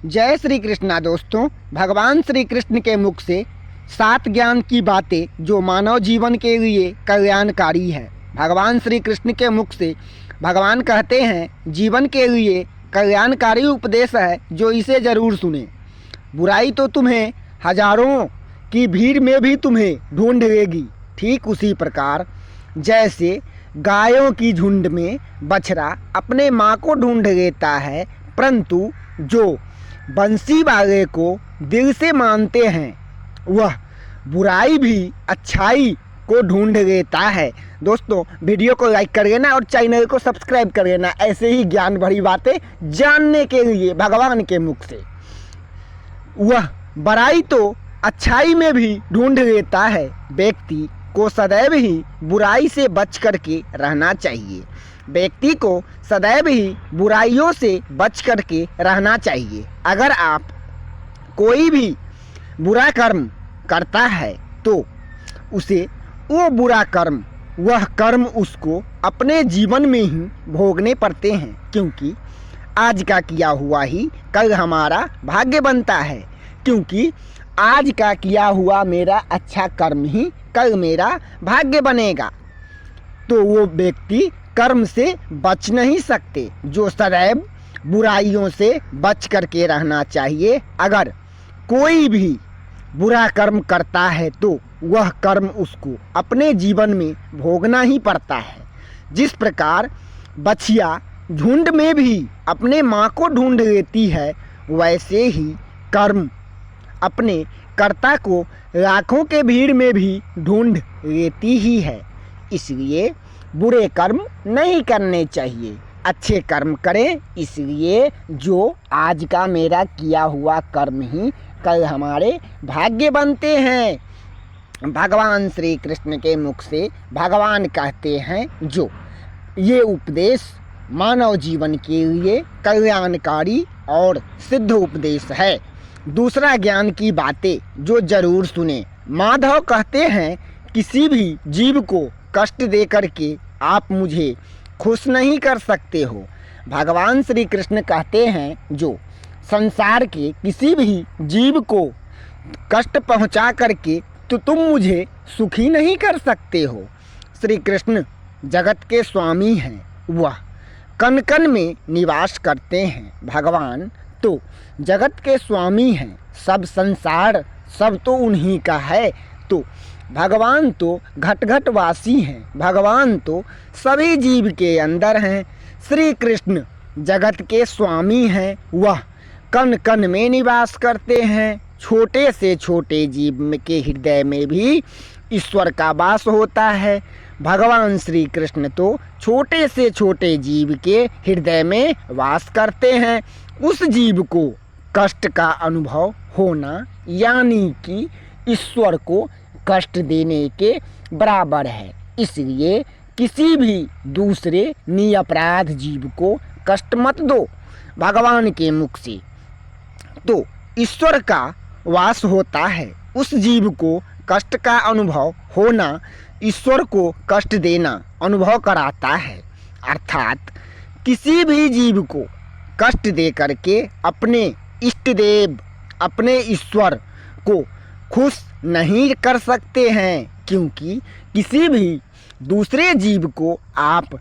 जय श्री कृष्णा दोस्तों। भगवान श्री कृष्ण के मुख से 7 ज्ञान की बातें जो मानव जीवन के लिए कल्याणकारी है। भगवान श्री कृष्ण के मुख से भगवान कहते हैं जीवन के लिए कल्याणकारी उपदेश है जो इसे ज़रूर सुने। बुराई तो तुम्हें हजारों की भीड़ में भी तुम्हें ढूंढ लेगी, ठीक उसी प्रकार जैसे गायों की झुंड में बछड़ा अपने माँ को ढूंढ लेता है, परंतु जो बंसी वाले को दिल से मानते हैं वह बुराई भी अच्छाई को ढूंढ लेता है। दोस्तों, वीडियो को लाइक कर लेना और चैनल को सब्सक्राइब कर लेना ऐसे ही ज्ञान भरी बातें जानने के लिए भगवान के मुख से। वह बुराई तो अच्छाई में भी ढूंढ लेता है। व्यक्ति को सदैव ही बुराई से बच करके रहना चाहिए। व्यक्ति को सदैव ही बुराइयों से बच करके रहना चाहिए। अगर आप कोई भी बुरा कर्म करता है तो उसे वो बुरा कर्म वह कर्म उसको अपने जीवन में ही भोगने पड़ते हैं, क्योंकि आज का किया हुआ ही कल हमारा भाग्य बनता है। क्योंकि आज का किया हुआ मेरा अच्छा कर्म ही कल मेरा भाग्य बनेगा। तो वो व्यक्ति कर्म से बच नहीं सकते, जो सदैव बुराइयों से बच करके रहना चाहिए। अगर कोई भी बुरा कर्म करता है तो वह कर्म उसको अपने जीवन में भोगना ही पड़ता है। जिस प्रकार बछिया झुंड में भी अपने माँ को ढूंढ लेती है, वैसे ही कर्म अपने कर्ता को लाखों के भीड़ में भी ढूंढ लेती ही है। इसलिए बुरे कर्म नहीं करने चाहिए, अच्छे कर्म करें। इसलिए जो आज का मेरा किया हुआ कर्म ही कल हमारे भाग्य बनते हैं। भगवान श्री कृष्ण के मुख से भगवान कहते हैं जो ये उपदेश मानव जीवन के लिए कल्याणकारी और सिद्ध उपदेश है। दूसरा ज्ञान की बातें जो जरूर सुने। माधव कहते हैं किसी भी जीव को कष्ट दे करके आप मुझे खुश नहीं कर सकते हो। भगवान श्री कृष्ण कहते हैं जो संसार के किसी भी जीव को कष्ट पहुंचा करके तो तुम मुझे सुखी नहीं कर सकते हो। श्री कृष्ण जगत के स्वामी हैं, वह कण कण में निवास करते हैं। भगवान तो जगत के स्वामी हैं, सब संसार सब तो उन्हीं का है। तो भगवान तो घट घट वासी हैं, भगवान तो सभी जीव के अंदर हैं। श्री कृष्ण जगत के स्वामी हैं, वह कण कण में निवास करते हैं। छोटे से छोटे जीव के हृदय में भी ईश्वर का वास होता है। भगवान श्री कृष्ण तो छोटे से छोटे जीव के हृदय में वास करते हैं। उस जीव को कष्ट का अनुभव होना यानी कि ईश्वर को कष्ट देने के बराबर है। इसलिए किसी भी दूसरे निरपराध जीव को कष्ट मत दो। भगवान के मुख से तो ईश्वर का वास होता है। उस जीव को कष्ट का अनुभव होना ईश्वर को कष्ट देना अनुभव कराता है। अर्थात किसी भी जीव को कष्ट दे करके अपने इष्ट देव अपने ईश्वर को खुश नहीं कर सकते हैं, क्योंकि किसी भी दूसरे जीव को आप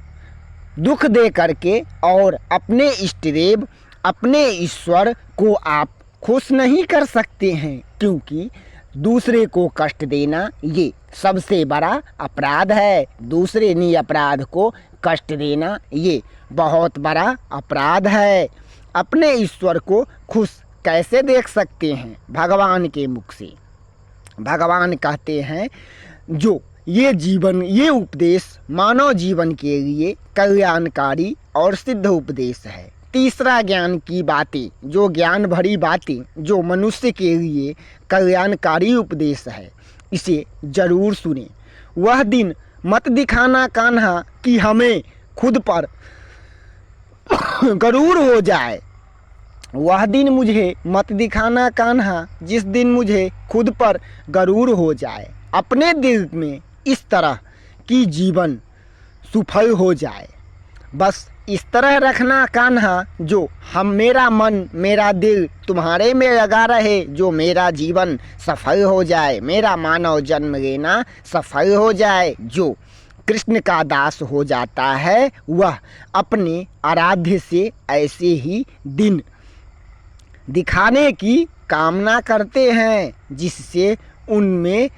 दुख दे करके और अपने इष्ट देव अपने ईश्वर को आप खुश नहीं कर सकते हैं, क्योंकि दूसरे को कष्ट देना ये सबसे बड़ा अपराध है। दूसरे निरपराध को कष्ट देना ये बहुत बड़ा अपराध है। अपने ईश्वर को खुश कैसे देख सकते हैं? भगवान के मुख से भगवान कहते हैं जो ये उपदेश मानव जीवन के लिए कल्याणकारी और सिद्ध उपदेश है। तीसरा ज्ञान की बातें जो ज्ञान भरी बातें जो मनुष्य के लिए कल्याणकारी उपदेश है, इसे जरूर सुने। वह दिन मत दिखाना कान्हा कि हमें खुद पर गरूर हो जाए। वह दिन मुझे मत दिखाना कान्हा जिस दिन मुझे खुद पर गरूर हो जाए। अपने दिल में इस तरह की जीवन सफल हो जाए। बस इस तरह रखना कान्हा जो हम मेरा मन मेरा दिल तुम्हारे में लगा रहे, जो मेरा जीवन सफल हो जाए, मेरा मानव जन्म लेना सफल हो जाए। जो कृष्ण का दास हो जाता है वह अपने आराध्य से ऐसे ही दिन दिखाने की कामना करते हैं जिससे उनमें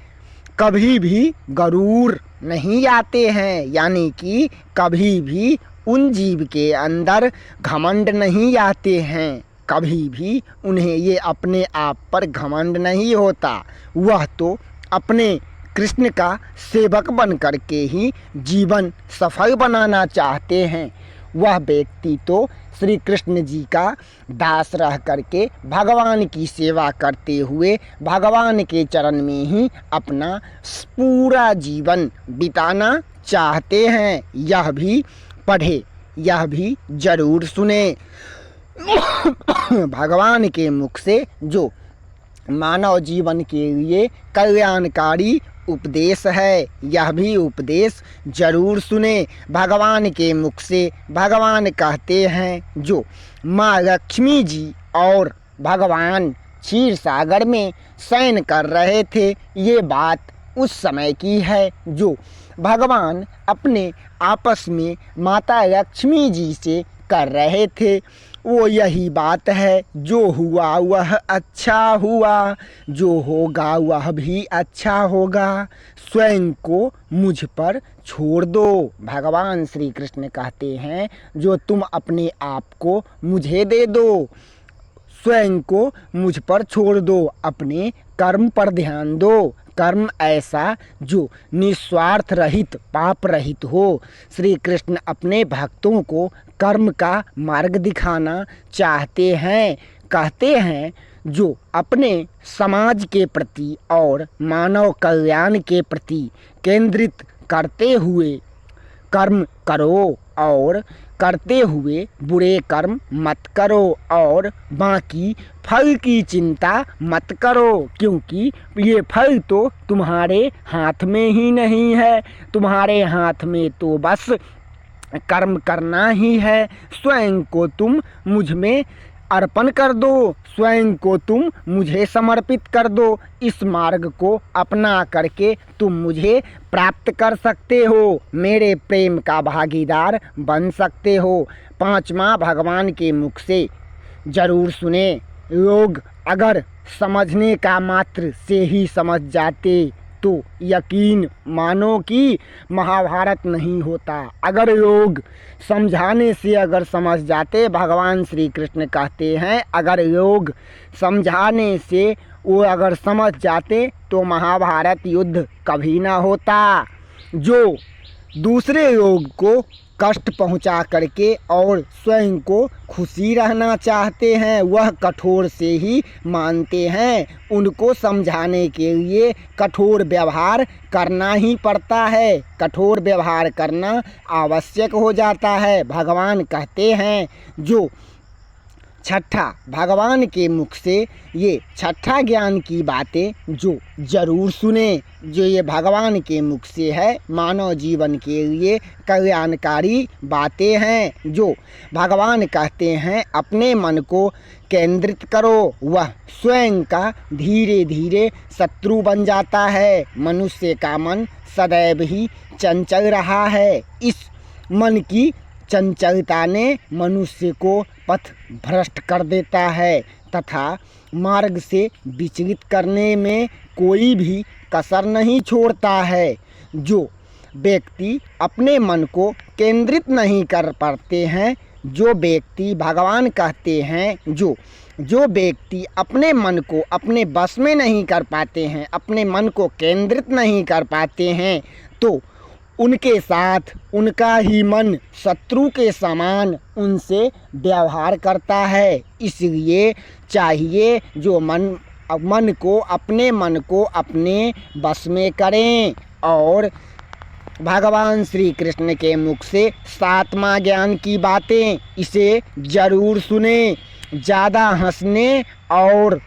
कभी भी गरूर नहीं आते हैं, यानी कि कभी भी उन जीव के अंदर घमंड नहीं आते हैं, कभी भी उन्हें ये अपने आप पर घमंड नहीं होता। वह तो अपने कृष्ण का सेवक बन करके ही जीवन सफल बनाना चाहते हैं। वह व्यक्ति तो श्री कृष्ण जी का दास रह करके भगवान की सेवा करते हुए भगवान के चरण में ही अपना पूरा जीवन बिताना चाहते हैं। यह भी पढ़े, यह भी जरूर सुने। भगवान के मुख से जो मानव जीवन के लिए कल्याणकारी उपदेश है, यह भी उपदेश जरूर सुने। भगवान के मुख से भगवान कहते हैं जो माँ लक्ष्मी जी और भगवान क्षीर सागर में शयन कर रहे थे, ये बात उस समय की है जो भगवान अपने आपस में माता लक्ष्मी जी से कर रहे थे। वो यही बात है, जो हुआ वह अच्छा हुआ, जो होगा वह भी अच्छा होगा, स्वयं को मुझ पर छोड़ दो। भगवान श्री कृष्ण कहते हैं जो तुम अपने आप को मुझे दे दो, स्वयं को मुझ पर छोड़ दो, अपने कर्म पर ध्यान दो। कर्म ऐसा जो निस्वार्थ रहित पाप रहित हो। श्री कृष्ण अपने भक्तों को कर्म का मार्ग दिखाना चाहते हैं। कहते हैं जो अपने समाज के प्रति और मानव कल्याण के प्रति केंद्रित करते हुए कर्म करो और करते हुए बुरे कर्म मत करो और बाकी फल की चिंता मत करो, क्योंकि ये फल तो तुम्हारे हाथ में ही नहीं है। तुम्हारे हाथ में तो बस कर्म करना ही है। स्वयं को तुम मुझ में अर्पण कर दो, स्वयं को तुम मुझे समर्पित कर दो। इस मार्ग को अपना करके तुम मुझे प्राप्त कर सकते हो, मेरे प्रेम का भागीदार बन सकते हो। पांचवा भगवान के मुख से जरूर सुने। लोग अगर समझने का मात्र से ही समझ जाते तो यकीन मानो कि महाभारत नहीं होता। अगर लोग समझाने से अगर समझ जाते, भगवान श्री कृष्ण कहते हैं अगर लोग समझाने से वो अगर समझ जाते तो महाभारत युद्ध कभी ना होता। जो दूसरे लोग को कष्ट पहुंचा करके और स्वयं को खुशी रहना चाहते हैं वह कठोर से ही मानते हैं। उनको समझाने के लिए कठोर व्यवहार करना ही पड़ता है, कठोर व्यवहार करना आवश्यक हो जाता है। भगवान कहते हैं जो छठा भगवान के मुख से ये छठा ज्ञान की बातें जो जरूर सुने, जो ये भगवान के मुख से है मानव जीवन के लिए कल्याणकारी बातें हैं। जो भगवान कहते हैं अपने मन को केंद्रित करो, वह स्वयं का धीरे धीरे शत्रु बन जाता है। मनुष्य का मन सदैव ही चंचल रहा है। इस मन की चंचलता ने मनुष्य को पथ भ्रष्ट कर देता है तथा मार्ग से विचलित करने में कोई भी कसर नहीं छोड़ता है। जो व्यक्ति अपने मन को केंद्रित नहीं कर पाते हैं, जो व्यक्ति भगवान कहते हैं जो व्यक्ति अपने मन को अपने बस में नहीं कर पाते हैं, अपने मन को केंद्रित नहीं कर पाते हैं, तो उनके साथ उनका ही मन शत्रु के समान उनसे व्यवहार करता है। इसलिए चाहिए जो मन को अपने बस में करें। और भगवान श्री कृष्ण के मुख से सातवां ज्ञान की बातें इसे जरूर सुने। ज़्यादा हंसने और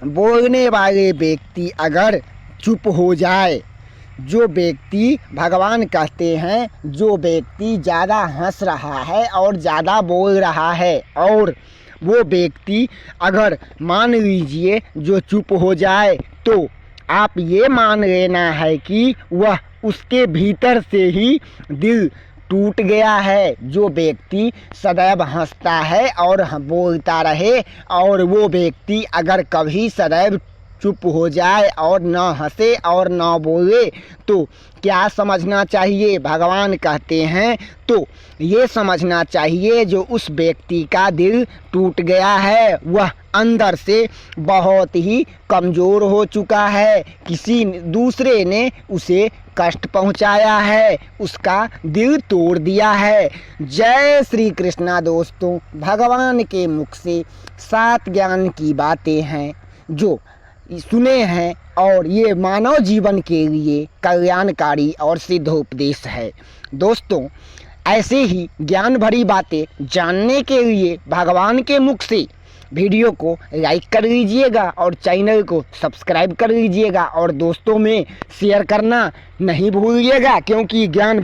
बोलने वाले व्यक्ति अगर चुप हो जाए, जो व्यक्ति, भगवान कहते हैं, जो व्यक्ति ज़्यादा हंस रहा है और ज़्यादा बोल रहा है और वो व्यक्ति अगर मान लीजिए जो चुप हो जाए, तो आप ये मान लेना है कि वह उसके भीतर से ही दिल टूट गया है। जो व्यक्ति सदैव हंसता है और बोलता रहे और वो व्यक्ति अगर कभी सदैव चुप हो जाए और न हंसे और न बोले, तो क्या समझना चाहिए? भगवान कहते हैं तो ये समझना चाहिए जो उस व्यक्ति का दिल टूट गया है, वह अंदर से बहुत ही कमज़ोर हो चुका है। किसी दूसरे ने उसे कष्ट पहुंचाया है, उसका दिल तोड़ दिया है। जय श्री कृष्णा दोस्तों। भगवान के मुख से 7 ज्ञान की बातें हैं जो सुने हैं और ये मानव जीवन के लिए कल्याणकारी और सिद्धोपदेश है। दोस्तों, ऐसे ही ज्ञान भरी बातें जानने के लिए भगवान के मुख से वीडियो को लाइक कर लीजिएगा और चैनल को सब्सक्राइब कर लीजिएगा और दोस्तों में शेयर करना नहीं भूलिएगा, क्योंकि ज्ञान